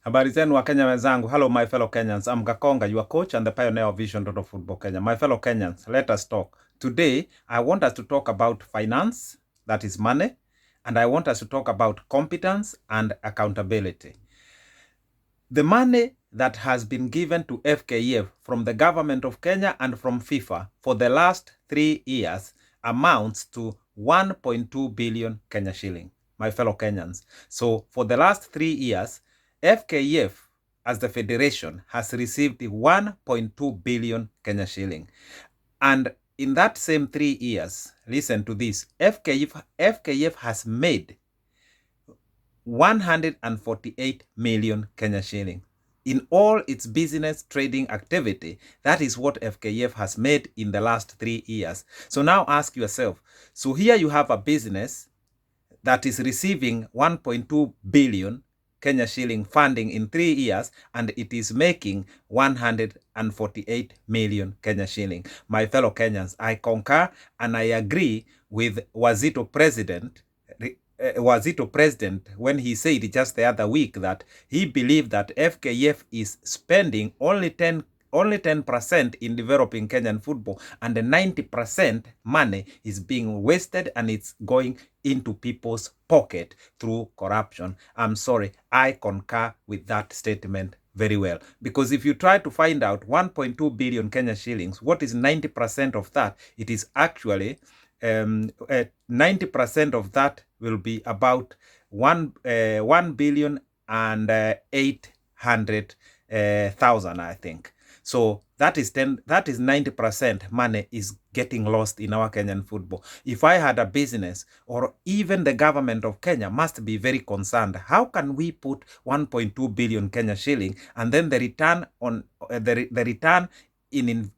Habari zenu wa Kenya wenzangu. Hello my fellow Kenyans. I'm Gakonga, your coach and the pioneer of Vision Total Football Kenya. My fellow Kenyans, let us talk. Today, I want us to talk about finance, that is money, and I want us to talk about competence and accountability. The money that has been given to FKF from the government of Kenya and from FIFA for the last 3 years amounts to 1.2 billion Kenya shilling, my fellow Kenyans. So for the last 3 years, FKF as the federation has received 1.2 billion Kenya shilling. And in that same 3 years, listen to this, FKF has made 148 million Kenya shilling. In all its business trading activity, that is what FKF has made in the last 3 years. So now ask yourself, so here you have a business that is receiving 1.2 billion Kenya shilling funding in 3 years, and it is making 148 million Kenya shilling. My fellow Kenyans, I concur and I agree with Zito president when he said just the other week that he believed that FKF is spending only 10% in developing Kenyan football, and the 90% money is being wasted and it's going into people's pocket through corruption. I'm sorry, I concur with that statement very well. Because if you try to find out 1.2 billion Kenya shillings, what is 90% of that? It is actually 90% of that will be about 1 billion and 800,000, I think. So that is 90% money is getting lost in our Kenyan football. If I had a business, or even the government of Kenya must be very concerned. How can we put 1.2 billion Kenya shilling and then the return on the return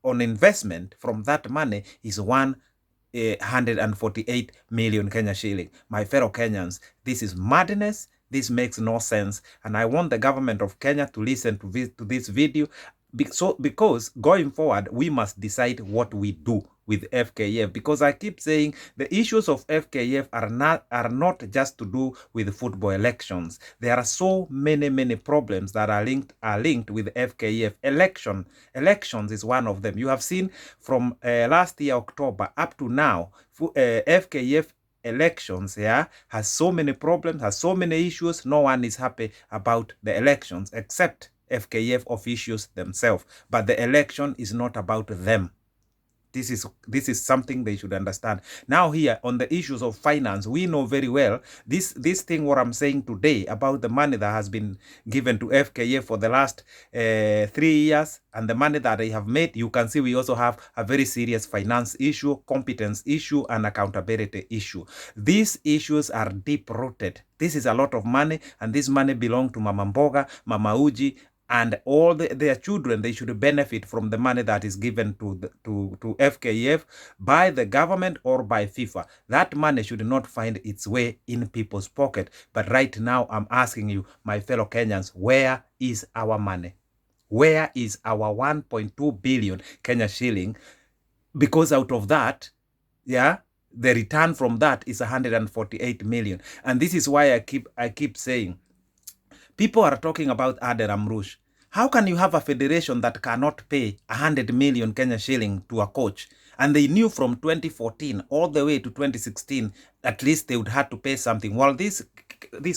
on investment from that money is 148 million Kenya shilling? My fellow Kenyans, this is madness. This makes no sense, and I want the government of Kenya to listen to this video. Because going forward, we must decide what we do with FKF, because I keep saying the issues of FKF are not just to do with football elections. There are so many problems that are linked with FKF. Elections is one of them. You have seen from last year October up to now, FKF elections has so many problems, has so many issues. No one is happy about the elections except FKF officials themselves, but the election is not about them. This is something they should understand. Now here on the issues of finance, we know very well this thing what I'm saying today about the money that has been given to FKF for the last 3 years and the money that they have made. You can see we also have a very serious finance issue, competence issue, and accountability issue. These issues are deep rooted. This is a lot of money, and this money belongs to Mama Mboga, Mama Uji, and all their children. They should benefit from the money that is given to FKF by the government or by FIFA. That money should not find its way in people's pocket. But right now, I'm asking you, my fellow Kenyans, where is our money? Where is our 1.2 billion Kenya shilling? Because out of that, the return from that is 148 million. And this is why I keep saying, people are talking about Aderam Rouge. How can you have a federation that cannot pay 100 million Kenya shilling to a coach? And they knew from 2014 all the way to 2016, at least they would have to pay something. While this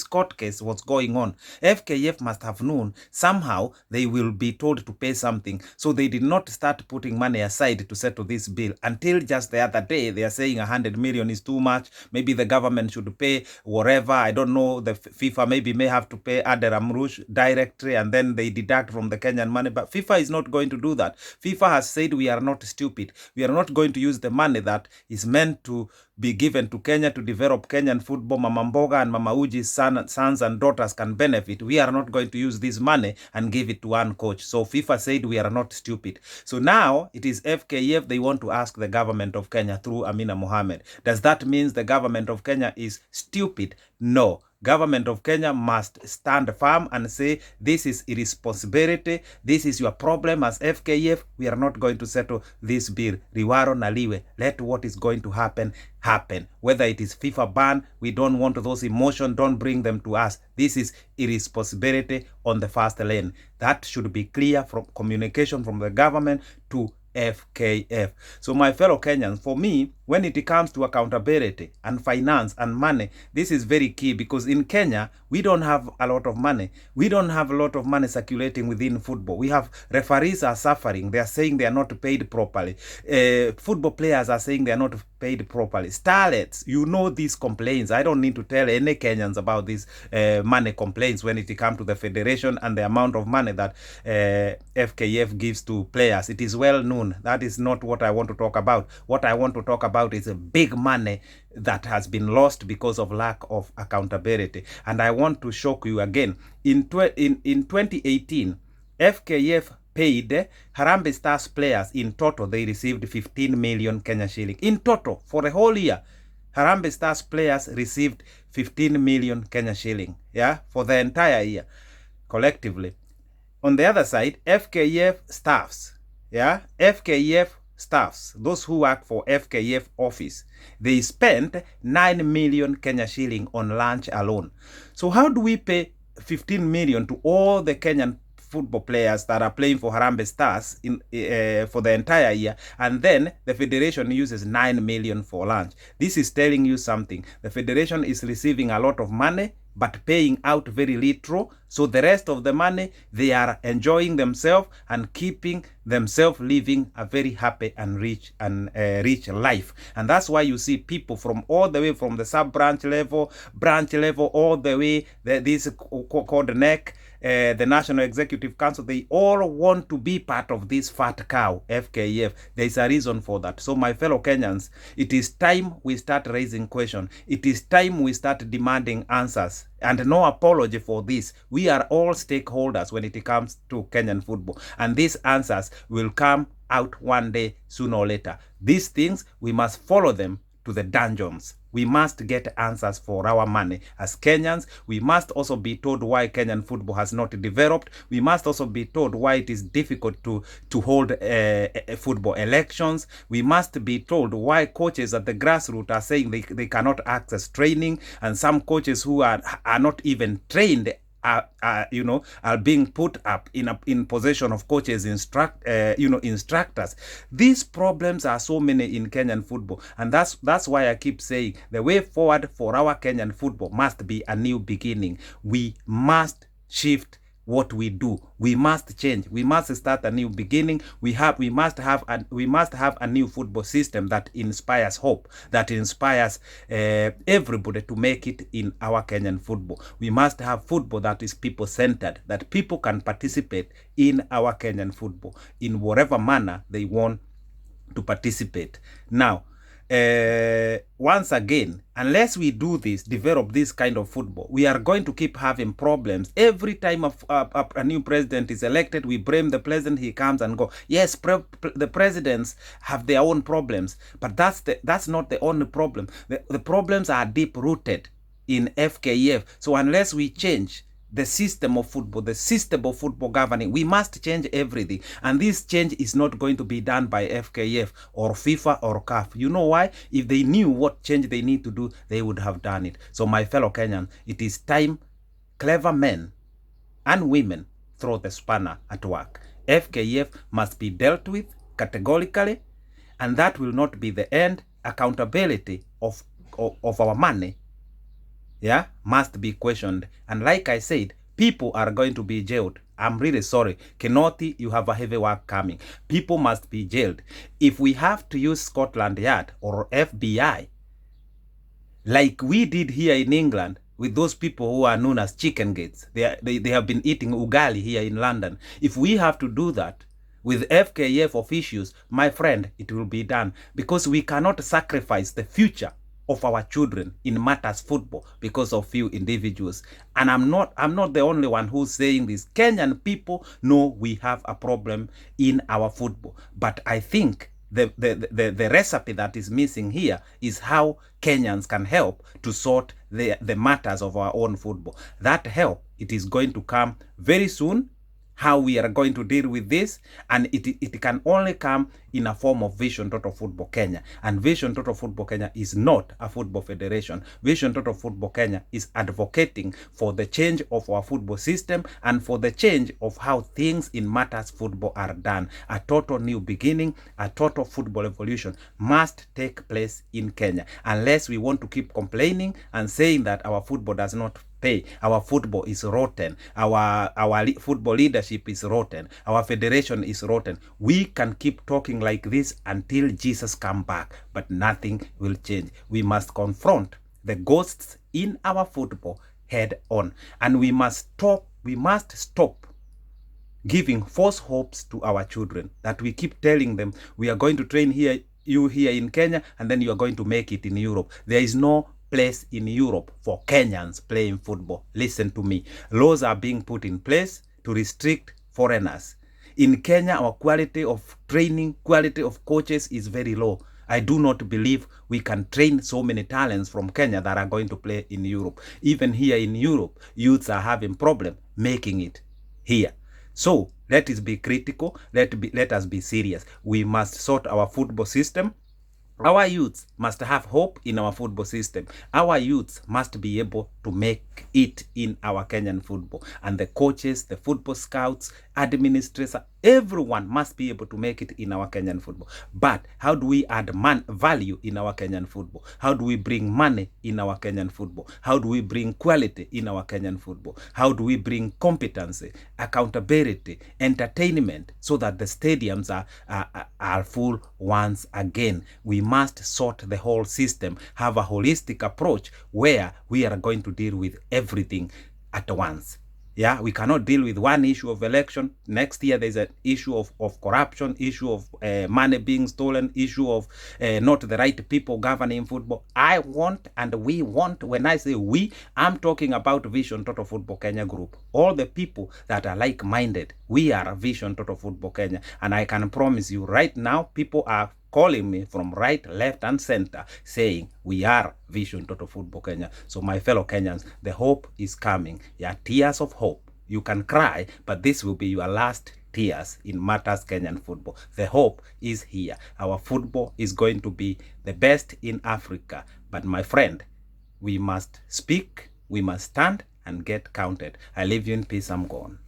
court case was going on, FKF must have known somehow they will be told to pay something. So they did not start putting money aside to settle this bill until just the other day. They are saying 100 million is too much. Maybe the government should pay whatever. I don't know. The FIFA maybe may have to pay Aderam Rouge directly, and then they deduct from the Kenyan money. But FIFA is not going to do that. FIFA has said we are not stupid. We are not going to use the money that is meant to be given to Kenya to develop Kenyan football. Mama Mboga and Mama Uji's sons and daughters can benefit. We are not going to use this money and give it to one coach. So FIFA said we are not stupid. So now it is FKF. They want to ask the government of Kenya through Amina Mohammed. Does that mean the government of Kenya is stupid? No. Government of Kenya must stand firm and say, this is irresponsibility. This is your problem as FKF. We are not going to settle this bill. Riwaro naliwe. Let what is going to happen, happen. Whether it is FIFA ban, we don't want those emotions. Don't bring them to us. This is irresponsibility on the first lane. That should be clear from communication from the government to FKF. So my fellow Kenyans, for me, when it comes to accountability and finance and money, this is very key, because in Kenya, we don't have a lot of money. We don't have a lot of money circulating within football. We have referees are suffering. They are saying they are not paid properly. Football players are saying they are not paid properly. Starlets, you know these complaints. I don't need to tell any Kenyans about these money complaints when it comes to the federation and the amount of money that FKF gives to players. It is well known. That is not what I want to talk about. What I want to talk about is a big money that has been lost because of lack of accountability. And I want to shock you again. In 2018, FKF paid Harambee Stars players in total. They received 15 million Kenya shilling. In total, for the whole year, Harambee Stars players received 15 million Kenya shilling. Yeah, for the entire year, collectively. On the other side, FKF staffs, yeah, FKF staffs, those who work for FKF office, they spent 9 million Kenya shilling on lunch alone. So how do we pay 15 million to all the Kenyan football players that are playing for Harambee Stars for the entire year, and then the federation uses 9 million for lunch? This is telling you something. The federation is receiving a lot of money but paying out very little. So the rest of the money, they are enjoying themselves and keeping themselves living a very happy and rich life. And that's why you see people from all the way from the sub-branch level, branch level, all the way, this called NEC, the National Executive Council, they all want to be part of this fat cow, FKF. There is a reason for that. So my fellow Kenyans, it is time we start raising questions. It is time we start demanding answers. And no apology for this. We are all stakeholders when it comes to Kenyan football. And these answers will come out one day, sooner or later. These things, we must follow them to the dungeons. We must get answers for our money. As Kenyans, we must also be told why Kenyan football has not developed. We must also be told why it is difficult to hold football elections. We must be told why coaches at the grassroots are saying they cannot access training, and some coaches who are not even trained are being put up in possession of coaches, instructors. These problems are so many in Kenyan football, and that's why I keep saying the way forward for our Kenyan football must be a new beginning. We must shift what we do. We must change. We must start a new beginning. We must have a new football system that inspires hope, that inspires everybody to make it in our Kenyan football. We must have football that is people-centered, that people can participate in our Kenyan football in whatever manner they want to participate. Now, once again, unless we do this, develop this kind of football, we are going to keep having problems. Every time a new president is elected, we blame the president. He comes and go. Yes, the presidents have their own problems, but that's not the only problem. The problems are deep rooted in FKF. So unless we change the system of football, the system of football governing, we must change everything. And this change is not going to be done by FKF or FIFA or CAF. You know why? If they knew what change they need to do, they would have done it. So my fellow Kenyans, it is time clever men and women throw the spanner at work. FKF must be dealt with categorically, and that will not be the end. Accountability of our money, yeah, must be questioned. And like I said, people are going to be jailed. I'm really sorry. Kinoti, you have a heavy work coming. People must be jailed. If we have to use Scotland Yard or FBI, like we did here in England with those people who are known as chicken gates, they have been eating ugali here in London. If we have to do that with FKF officials, my friend, it will be done, because we cannot sacrifice the future of our children in matters football because of few individuals. And I'm not the only one who's saying this. Kenyan people know we have a problem in our football, but I think The recipe that is missing here is how Kenyans can help to sort the matters of our own football. That help, it is going to come very soon, how we are going to deal with this, and it can only come in a form of Vision Total Football Kenya. And Vision Total Football Kenya is not a football federation. Vision Total Football Kenya is advocating for the change of our football system and for the change of how things in matters football are done. A total new beginning, a total football evolution must take place in Kenya, unless we want to keep complaining and saying that our football does not pay, our football is rotten, our football leadership is rotten, our federation is rotten. We can keep talking like this until Jesus come back, but nothing will change. We must confront the ghosts in our football head on, and we must stop giving false hopes to our children, that we keep telling them we are going to train you here in Kenya, and then you are going to make it in Europe. There is no place in Europe for Kenyans playing football. Listen to me. Laws are being put in place to restrict foreigners. In Kenya, our quality of training, quality of coaches is very low. I do not believe we can train so many talents from Kenya that are going to play in Europe. Even here in Europe, youths are having problem making it here. So let us be critical. Let us be serious. We must sort our football system. Our youths must have hope in our football system. Our youths must be able to make it in our Kenyan football. And the coaches, the football scouts, administrators, everyone must be able to make it in our Kenyan football. But how do we add value in our Kenyan football? How do we bring money in our Kenyan football? How do we bring quality in our Kenyan football? How do we bring competency, accountability, entertainment, so that the stadiums are full once again? We must sort the whole system, have a holistic approach where we are going to deal with everything at once. Yeah, we cannot deal with one issue of election. Next year, there's an issue of corruption, issue of money being stolen, issue of not the right people governing football. I want, and we want, when I say we, I'm talking about Vision Total Football Kenya group. All the people that are like-minded, we are Vision Total Football Kenya. And I can promise you right now, people are calling me from right, left, and center, saying we are Vision Total Football Kenya. So my fellow Kenyans, the hope is coming. Yeah, tears of hope. You can cry, but this will be your last tears in matters Kenyan football. The hope is here. Our football is going to be the best in Africa. But my friend, we must speak, we must stand and get counted. I leave you in peace. I'm gone.